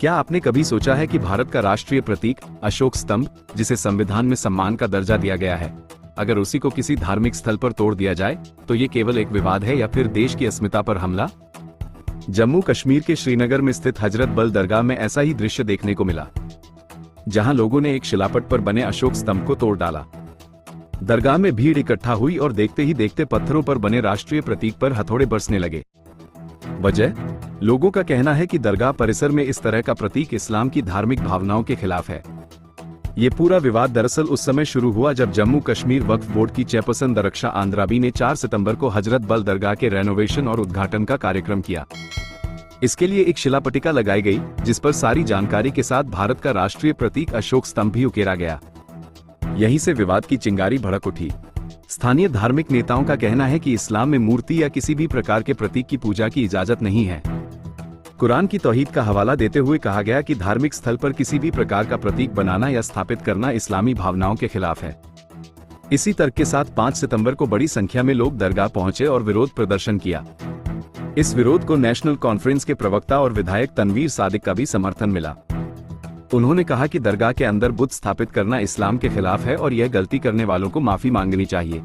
क्या आपने कभी सोचा है कि भारत का राष्ट्रीय प्रतीक अशोक स्तंभ, जिसे संविधान में सम्मान का दर्जा दिया गया है, अगर उसी को किसी धार्मिक स्थल पर तोड़ दिया जाए तो ये केवल एक विवाद है या फिर देश की अस्मिता पर हमला? जम्मू कश्मीर के श्रीनगर में स्थित हजरत बल दरगाह में ऐसा ही दृश्य देखने को मिला, जहां लोगों ने एक शिलापट पर बने अशोक स्तंभ को तोड़ डाला। दरगाह में भीड़ इकट्ठा हुई और देखते ही देखते पत्थरों पर बने राष्ट्रीय प्रतीक पर हथौड़े बरसने लगे। वजह? लोगों का कहना है कि दरगाह परिसर में इस तरह का प्रतीक इस्लाम की धार्मिक भावनाओं के खिलाफ है। ये पूरा विवाद दरअसल उस समय शुरू हुआ जब जम्मू कश्मीर वक्फ बोर्ड की चेयरपर्सन दरक्षा आंद्राबी ने 4 सितंबर को हजरत बल दरगाह के रेनोवेशन और उद्घाटन का कार्यक्रम किया। इसके लिए एक शिलापट्टिका लगाई गई, जिस पर सारी जानकारी के साथ भारत का राष्ट्रीय प्रतीक अशोक स्तंभ भी उकेरा गया। यहीं से विवाद की चिंगारी भड़क उठी। स्थानीय धार्मिक नेताओं का कहना है कि इस्लाम में मूर्ति या किसी भी प्रकार के प्रतीक की पूजा की इजाजत नहीं है। कुरान की तौहीद का हवाला देते हुए कहा गया कि धार्मिक स्थल पर किसी भी प्रकार का प्रतीक बनाना या स्थापित करना इस्लामी भावनाओं के खिलाफ है। इसी तर्क के साथ 5 सितंबर को बड़ी संख्या में लोग दरगाह पहुंचे और विरोध प्रदर्शन किया। इस विरोध को नेशनल कॉन्फ्रेंस के प्रवक्ता और विधायक तनवीर सादिक का भी समर्थन मिला। उन्होंने कहा कि दरगाह के अंदर बुत स्थापित करना इस्लाम के खिलाफ है और यह गलती करने वालों को माफी मांगनी चाहिए।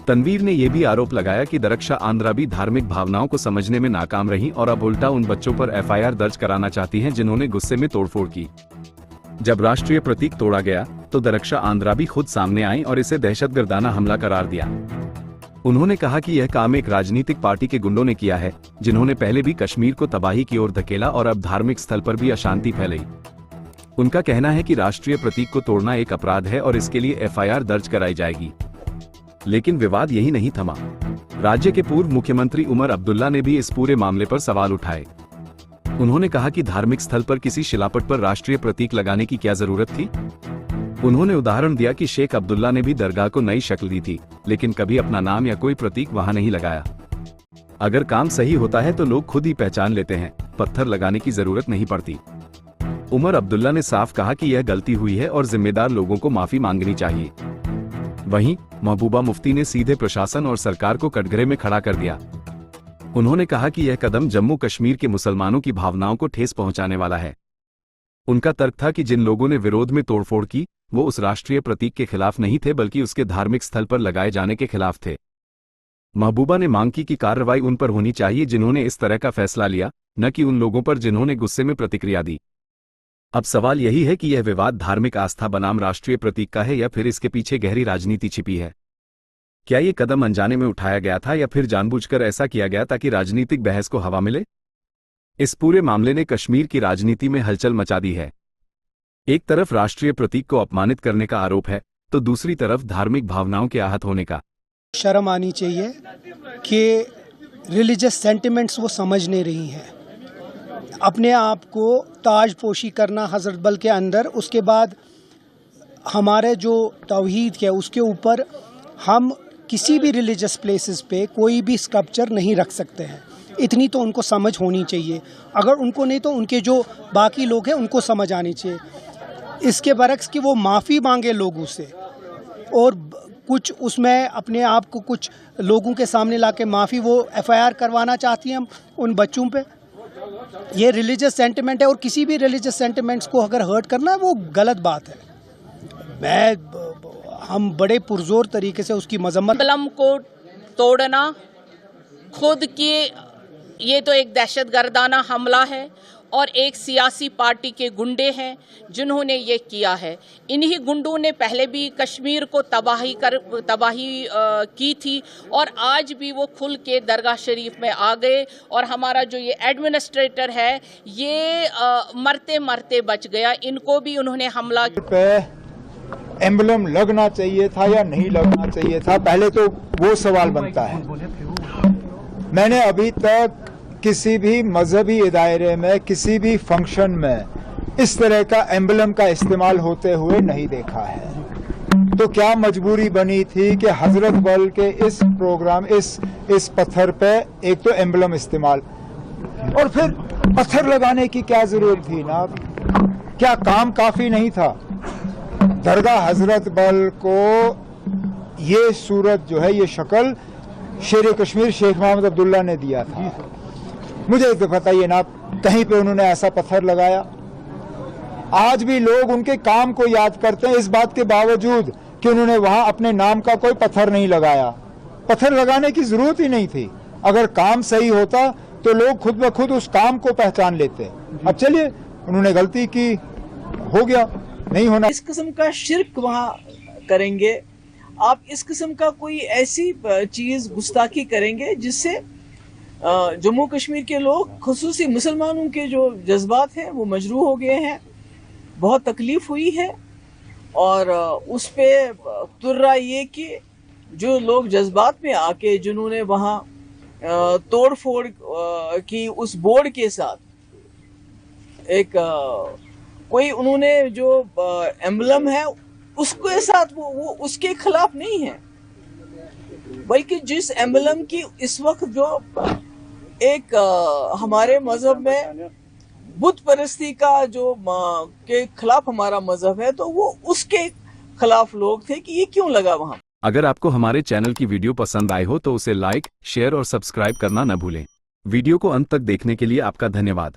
तनवीर ने यह भी आरोप लगाया कि दरक्षा आंद्राबी धार्मिक भावनाओं को समझने में नाकाम रही और अब उल्टा उन बच्चों पर एफआईआर दर्ज कराना चाहती हैं जिन्होंने गुस्से में तोड़फोड़ की। जब राष्ट्रीय प्रतीक तोड़ा गया तो दरक्षा आंद्राबी खुद सामने आई और इसे दहशतगर्दाना हमला करार दिया। उन्होंने कहा कि यह काम एक राजनीतिक पार्टी के गुंडों ने किया है, जिन्होंने पहले भी कश्मीर को तबाही की ओर धकेला और अब धार्मिक स्थल पर भी अशांति फैलाई। उनका कहना है कि राष्ट्रीय प्रतीक को तोड़ना एक अपराध है और इसके लिए एफआईआर दर्ज कराई जाएगी। लेकिन विवाद यही नहीं थमा। राज्य के पूर्व मुख्यमंत्री उमर अब्दुल्ला ने भी इस पूरे मामले पर सवाल उठाए। उन्होंने कहा कि धार्मिक स्थल पर किसी शिलापट पर राष्ट्रीय प्रतीक लगाने की क्या जरूरत थी। उन्होंने उदाहरण दिया कि शेख अब्दुल्ला ने भी दरगाह को नई शक्ल दी थी, लेकिन कभी अपना नाम या कोई प्रतीक वहां नहीं लगाया। अगर काम सही होता है तो लोग खुद ही पहचान लेते हैं, पत्थर लगाने की जरूरत नहीं पड़ती। उमर अब्दुल्ला ने साफ कहा कि यह गलती हुई है और जिम्मेदार लोगों को माफी मांगनी चाहिए। वहीं महबूबा मुफ्ती ने सीधे प्रशासन और सरकार को कटघरे में खड़ा कर दिया। उन्होंने कहा कि यह कदम जम्मू कश्मीर के मुसलमानों की भावनाओं को ठेस पहुंचाने वाला है। उनका तर्क था कि जिन लोगों ने विरोध में तोड़फोड़ की वो उस राष्ट्रीय प्रतीक के खिलाफ नहीं थे, बल्कि उसके धार्मिक स्थल पर लगाए जाने के खिलाफ थे। महबूबा ने मांग की कि कार्रवाई उन पर होनी चाहिए जिन्होंने इस तरह का फैसला लिया, न कि उन लोगों पर जिन्होंने गुस्से में प्रतिक्रिया दी। अब सवाल यही है कि यह विवाद धार्मिक आस्था बनाम राष्ट्रीय प्रतीक का है या फिर इसके पीछे गहरी राजनीति छिपी है। क्या ये कदम अनजाने में उठाया गया था या फिर जानबूझकर ऐसा किया गया ताकि राजनीतिक बहस को हवा मिले? इस पूरे मामले ने कश्मीर की राजनीति में हलचल मचा दी है। एक तरफ राष्ट्रीय प्रतीक को अपमानित करने का आरोप है, तो दूसरी तरफ धार्मिक भावनाओं के आहत होने का। शर्म आनी चाहिए कि रिलीजियस सेंटिमेंट्स वो समझ नहीं रही हैं। अपने आप को ताजपोशी करना हजरत बल के अंदर, उसके बाद हमारे जो तौहीद है उसके ऊपर हम किसी भी रिलीजियस प्लेसेस पे कोई भी स्कल्पचर नहीं रख सकते हैं। इतनी तो उनको समझ होनी चाहिए। अगर उनको नहीं तो उनके जो बाकी लोग हैं उनको समझ आनी चाहिए। इसके बरक्स कि वो माफ़ी मांगे लोगों से और कुछ उसमें अपने आप को कुछ लोगों के सामने लाके माफ़ी वो एफआईआर करवाना चाहती हैं उन बच्चों पे। ये रिलीजियस सेंटिमेंट है और किसी भी रिलीजियस सेंटिमेंट्स को अगर हर्ट करना है वो गलत बात है। हम बड़े पुरजोर तरीके से उसकी मजम्मत। कलम को तोड़ना खुद की ये तो एक दहशतगर्दाना हमला है और एक सियासी पार्टी के गुंडे हैं जिन्होंने ये किया है। इन्हीं गुंडों ने पहले भी कश्मीर को तबाही की थी और आज भी वो खुल के दरगाह शरीफ में आ गए और हमारा जो ये एडमिनिस्ट्रेटर है ये मरते मरते बच गया। इनको भी उन्होंने हमला पे एम्बलम लगना चाहिए था या नहीं लगना चाहिए था, पहले तो वो सवाल बनता है। मैंने अभी तक किसी भी मजहबी दायरे में किसी भी फंक्शन में इस तरह का एम्बलम का इस्तेमाल होते हुए नहीं देखा है। तो क्या मजबूरी बनी थी कि हजरत बल के इस प्रोग्राम इस पत्थर पे एक तो एम्बलम इस्तेमाल और फिर पत्थर लगाने की क्या जरूरत थी ना? क्या काम काफी नहीं था? दरगाह हजरत बल को ये सूरत जो है, ये शक्ल शेर कश्मीर शेख मोहम्मद अब्दुल्ला ने दिया था। मुझे तो बताइए ना, कहीं पे उन्होंने ऐसा पत्थर लगाया। आज भी लोग उनके काम को याद करते हैं, इस बात के बावजूद कि उन्होंने वहां अपने नाम का कोई पत्थर नहीं लगाया। पत्थर लगाने की जरूरत ही नहीं थी। अगर काम सही होता तो लोग खुद ब खुद उस काम को पहचान लेते। अब चलिए, उन्होंने गलती की, हो गया, नहीं होना। इस किस्म का शिर्क वहां करेंगे आप, इस किस्म का कोई ऐसी चीज गुस्ताखी करेंगे जिससे जम्मू कश्मीर के लोग, खुसूसी मुसलमानों के जो जज्बात हैं वो मजरूह हो गए हैं। बहुत तकलीफ हुई है और उस पे तुर्रा ये कि जो लोग जज्बात में आके जिन्होंने वहाँ तोड़ फोड़ की उस बोर्ड के साथ एक कोई उन्होंने जो एम्बलम है उसके साथ वो उसके खिलाफ नहीं है, बल्कि जिस एम्बलम की इस वक्त जो एक हमारे मजहब में बुत परस्ती का जो के खिलाफ हमारा मजहब है, तो वो उसके खिलाफ लोग थे कि ये क्यों लगा वहां। अगर आपको हमारे चैनल की वीडियो पसंद आई हो तो उसे लाइक, शेयर और सब्सक्राइब करना न भूलें। वीडियो को अंत तक देखने के लिए आपका धन्यवाद।